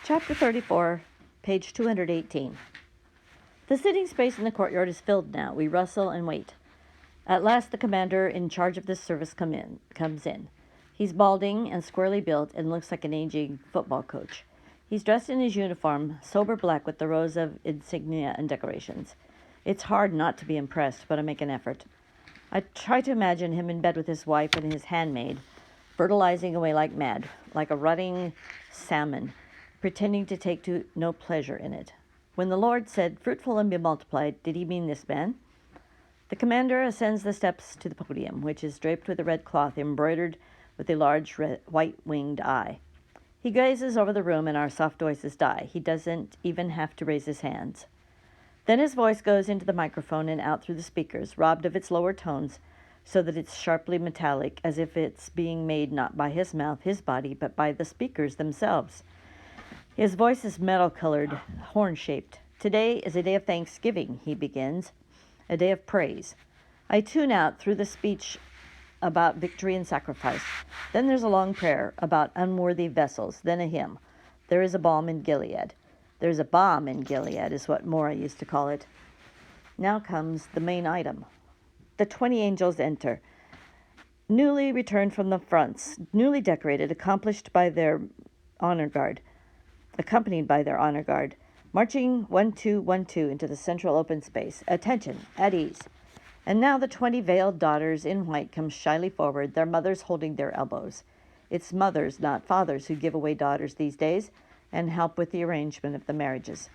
Chapter 34, page 218. The sitting space in the courtyard is filled now. We rustle and wait. At last the commander in charge of this service comes in. He's balding and squarely built and looks like an aging football coach. He's dressed in his uniform, sober black with the rows of insignia and decorations. It's hard not to be impressed, but I make an effort. I try to imagine him in bed with his wife and his handmaid, fertilizing away like mad, like a rutting salmon, pretending to take no pleasure in it. When the Lord said, "Fruitful and be multiplied," did he mean this man? The commander ascends the steps to the podium, which is draped with a red cloth embroidered with a large white-winged eye. He gazes over the room and our soft voices die. He doesn't even have to raise his hands. Then his voice goes into the microphone and out through the speakers, robbed of its lower tones, so that it's sharply metallic, as if it's being made not by his mouth, his body, but by the speakers themselves. His voice is metal-colored, horn-shaped. "Today is a day of thanksgiving," he begins, "a day of praise." I tune out through the speech about victory and sacrifice. Then there's a long prayer about unworthy vessels, then a hymn. There is a balm in Gilead. There's a bomb in Gilead, is what Mora used to call it. Now comes the main item. The 20 angels enter, newly returned from the fronts, newly decorated, accompanied by their honor guard, marching 1-2, 1-2 into the central open space. Attention, at ease. And now the 20 veiled daughters in white come shyly forward, their mothers holding their elbows. It's mothers, not fathers, who give away daughters these days and help with the arrangement of the marriages.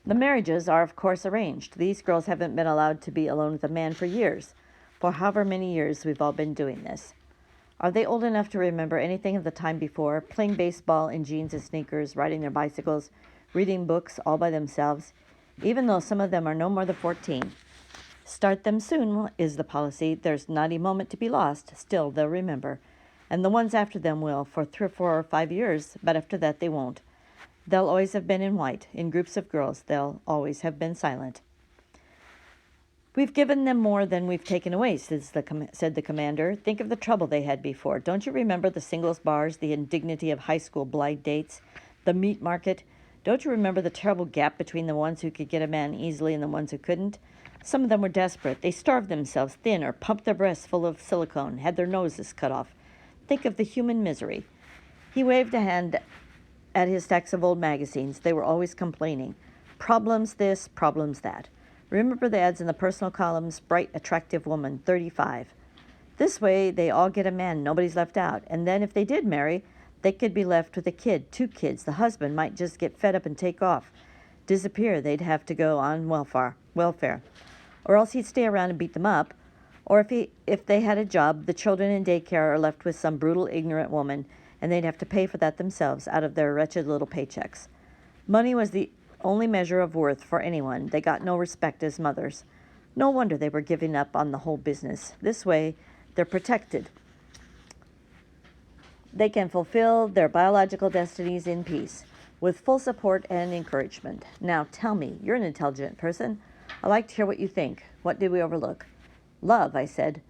The marriages are, of course, arranged. These girls haven't been allowed to be alone with a man for years, for however many years we've all been doing this. Are they old enough to remember anything of the time before, playing baseball in jeans and sneakers, riding their bicycles, reading books all by themselves, even though some of them are no more than 14? Start them soon is the policy. There's not a moment to be lost. Still, they'll remember. And the ones after them will, for 3 or 4 or 5 years, but after that they won't. They'll always have been in white, in groups of girls. They'll always have been silent. "We've given them more than we've taken away," said the commander. "Think of the trouble they had before. Don't you remember the singles bars, the indignity of high school blind dates, the meat market? Don't you remember the terrible gap between the ones who could get a man easily and the ones who couldn't? Some of them were desperate. They starved themselves thin or pumped their breasts full of silicone, had their noses cut off. Think of the human misery." He waved a hand at his stacks of old magazines. They were always complaining. Problems this, problems that. Remember the ads in the personal columns? Bright, attractive woman, 35. This way, they all get a man. Nobody's left out. And then if they did marry, they could be left with a kid, 2 kids. The husband might just get fed up and take off. Disappear. They'd have to go on welfare. Or else he'd stay around and beat them up. Or if they had a job, the children in daycare are left with some brutal, ignorant woman, and they'd have to pay for that themselves out of their wretched little paychecks. Money was the only measure of worth for anyone. They got no respect as mothers. No wonder they were giving up on the whole business. This way, they're protected. They can fulfill their biological destinies in peace, with full support and encouragement. Now tell me, you're an intelligent person. I'd like to hear what you think. What did we overlook? "Love," I said.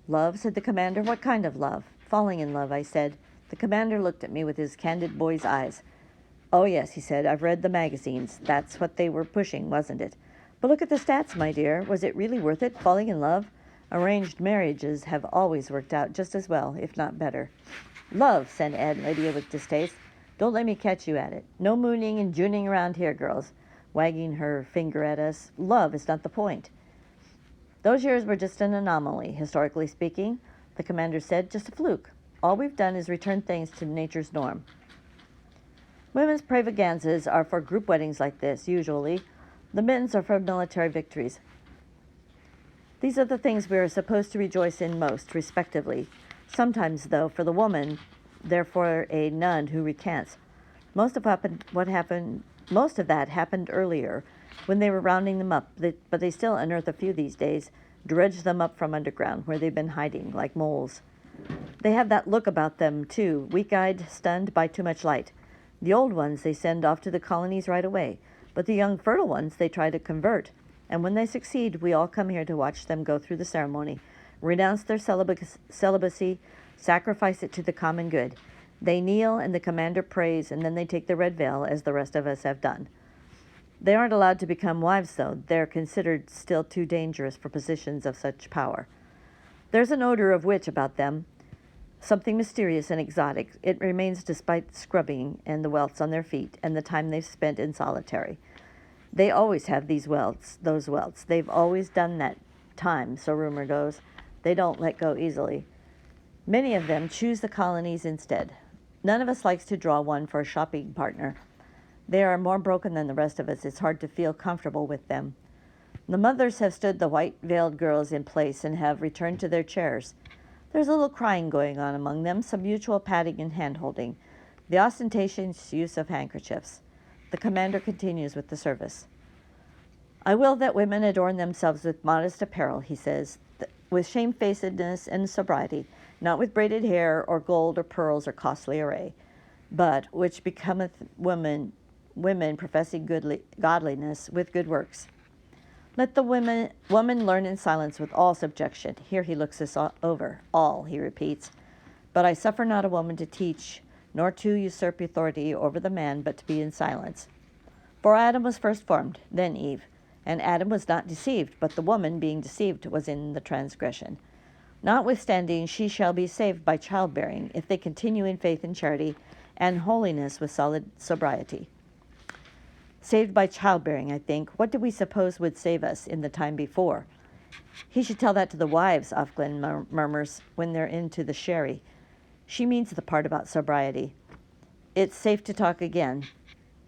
"Love," said the commander. "What kind of love?" "Falling in love," I said. The commander looked at me with his candid boy's eyes. "Oh, yes," he said. "I've read the magazines. That's what they were pushing, wasn't it? But look at the stats, my dear. Was it really worth it, falling in love? Arranged marriages have always worked out just as well, if not better." "Love," said Aunt Lydia with distaste. "Don't let me catch you at it. No mooning and juning around here, girls," wagging her finger at us. "Love is not the point." "Those years were just an anomaly, historically speaking," the commander said. "Just a fluke. All we've done is return things to nature's norm. Women's pravaganzas are for group weddings like this, usually. The men's are for military victories. These are the things we are supposed to rejoice in most, respectively. Sometimes, though, for the woman, therefore a nun who recants. Most of that happened earlier, when they were rounding them up, but they still unearth a few these days, dredge them up from underground, where they've been hiding, like moles. They have that look about them, too, weak-eyed, stunned by too much light. The old ones they send off to the colonies right away, but the young fertile ones they try to convert. And when they succeed, we all come here to watch them go through the ceremony, renounce their celibacy, sacrifice it to the common good. They kneel and the commander prays, and then they take the red veil, as the rest of us have done. They aren't allowed to become wives, though. They're considered still too dangerous for positions of such power. There's an odor of witch about them, something mysterious and exotic. It remains despite scrubbing and the welts on their feet and the time they've spent in solitary. They always have those welts. They've always done that time, so rumor goes. They don't let go easily. Many of them choose the colonies instead. None of us likes to draw one for a shopping partner. They are more broken than the rest of us. It's hard to feel comfortable with them. The mothers have stood the white-veiled girls in place and have returned to their chairs. There's a little crying going on among them, some mutual patting and hand-holding, the ostentatious use of handkerchiefs. The commander continues with the service. I will that women adorn themselves with modest apparel, he says, with shamefacedness and sobriety, not with braided hair or gold or pearls or costly array, but which becometh women professing godliness with good works. Let the woman learn in silence with all subjection. Here he looks us over. All, he repeats. But I suffer not a woman to teach, nor to usurp authority over the man, but to be in silence. For Adam was first formed, then Eve. And Adam was not deceived, but the woman, being deceived, was in the transgression. Notwithstanding, she shall be saved by childbearing, if they continue in faith and charity, and holiness with solid sobriety. Saved by childbearing, I think. What do we suppose would save us in the time before? He should tell that to the wives, Ofglen murmurs, when they're into the sherry. She means the part about sobriety. It's safe to talk again.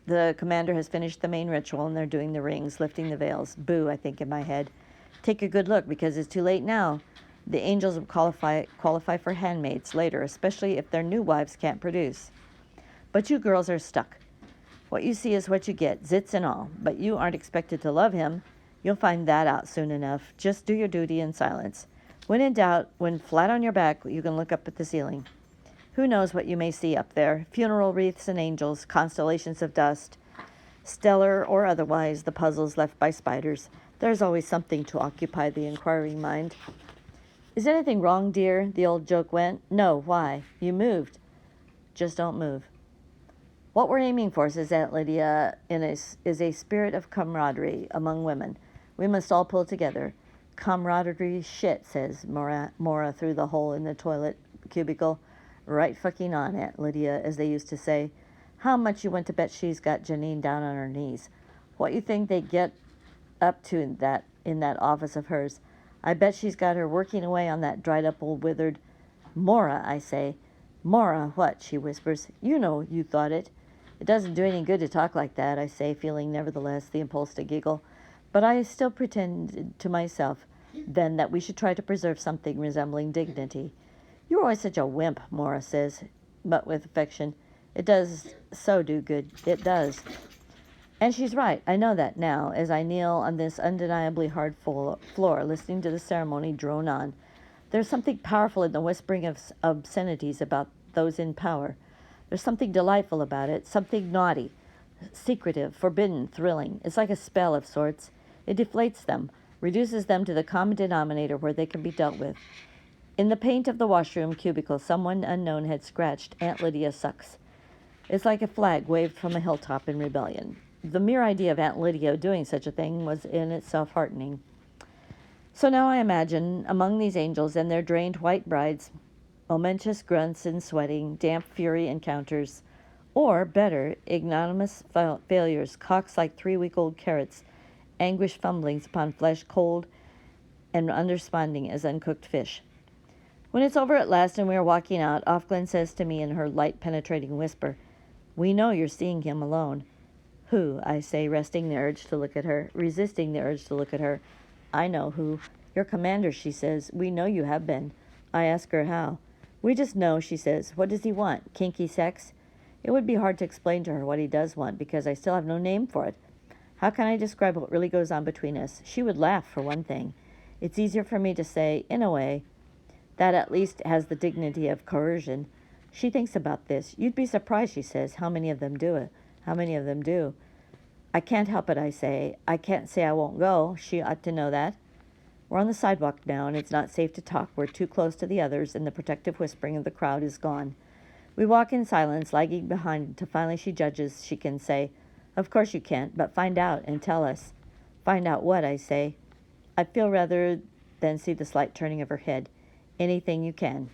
The commander has finished the main ritual, and they're doing the rings, lifting the veils. Boo, I think in my head. Take a good look, because it's too late now. The angels will qualify for handmaids later, especially if their new wives can't produce. But you girls are stuck. What you see is what you get, zits and all. But you aren't expected to love him. You'll find that out soon enough. Just do your duty in silence. When in doubt, when flat on your back, you can look up at the ceiling. Who knows what you may see up there? Funeral wreaths and angels, constellations of dust, stellar or otherwise, the puzzles left by spiders. There's always something to occupy the inquiring mind. Is anything wrong, dear? The old joke went. No, why? You moved. Just don't move. What we're aiming for, says Aunt Lydia, is a spirit of camaraderie among women. We must all pull together. Camaraderie shit, says Mora through the hole in the toilet cubicle. Right fucking on, Aunt Lydia, as they used to say. How much you want to bet she's got Janine down on her knees? What you think they get up to in that office of hers? I bet she's got her working away on that dried up old withered... Mora, I say. Mora, what? She whispers. You know you thought it. It doesn't do any good to talk like that, I say, feeling nevertheless the impulse to giggle. But I still pretended to myself then that we should try to preserve something resembling dignity. You're always such a wimp, Mora says, but with affection. It does so do good. It does. And she's right. I know that now, as I kneel on this undeniably hard floor, listening to the ceremony drone on. There's something powerful in the whispering of obscenities about those in power. There's something delightful about it, something naughty, secretive, forbidden, thrilling. It's like a spell of sorts. It deflates them, reduces them to the common denominator where they can be dealt with. In the paint of the washroom cubicle, someone unknown had scratched, Aunt Lydia sucks. It's like a flag waved from a hilltop in rebellion. The mere idea of Aunt Lydia doing such a thing was in itself heartening. So now I imagine, among these angels and their drained white brides, momentous grunts and sweating, damp fury encounters, or, better, ignominious failures, cocks like 3-week-old carrots, anguished fumblings upon flesh cold and undersponding as uncooked fish. When it's over at last and we are walking out, Ofglen says to me in her light penetrating whisper, "We know you're seeing him alone." "Who?" I say, resisting the urge to look at her. "I know who. Your commander," she says. "We know you have been." I ask her how. "We just know," she says. "What does he want? Kinky sex?" It would be hard to explain to her what he does want, because I still have no name for it. How can I describe what really goes on between us? She would laugh, for one thing. It's easier for me to say, in a way. That at least has the dignity of coercion. She thinks about this. "You'd be surprised," she says, "how many of them do it. How many of them do." "I can't help it," I say. "I can't say I won't go. She ought to know that." We're on the sidewalk now, and it's not safe to talk. We're too close to the others, and the protective whispering of the crowd is gone. We walk in silence, lagging behind until finally she judges she can say, "Of course you can't, but find out and tell us." "Find out what?" I say. I feel rather than see the slight turning of her head. "Anything you can."